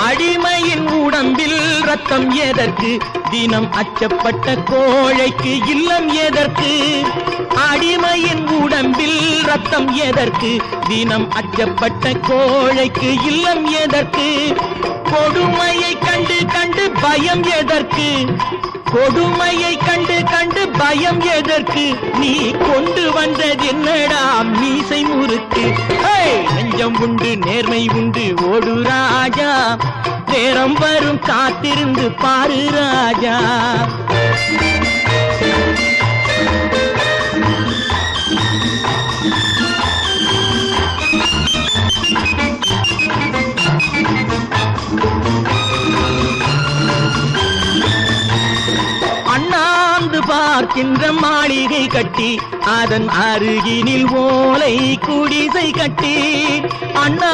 அடிமையின் உடம்பில் ரத்தம் எதற்கு? தினம் அச்சப்பட்ட கோழைக்கு இல்லம் எதற்கு? அடிமையின் உடம்பில் ரத்தம் எதற்கு? தினம் அச்சப்பட்ட கோழைக்கு இல்லம் எதற்கு? கொடுமையை கண்டு கண்டு பயம் எதற்கு? கொடுமையை கண்டு கண்டு பயம் எதற்கு? நீ கொண்டு வந்தது என்னடா மீசை முறுக்கு? நெஞ்சம் உண்டு நேர்மை உண்டு ஓடு ராஜா, நேரம் வரும் காத்திருந்து பாரு ராஜா. அண்ணாந்து பார்க்கின்ற மாளிகை கட்டி அதன் அருகினில் ஓலை குடிசை கட்டி அண்ணா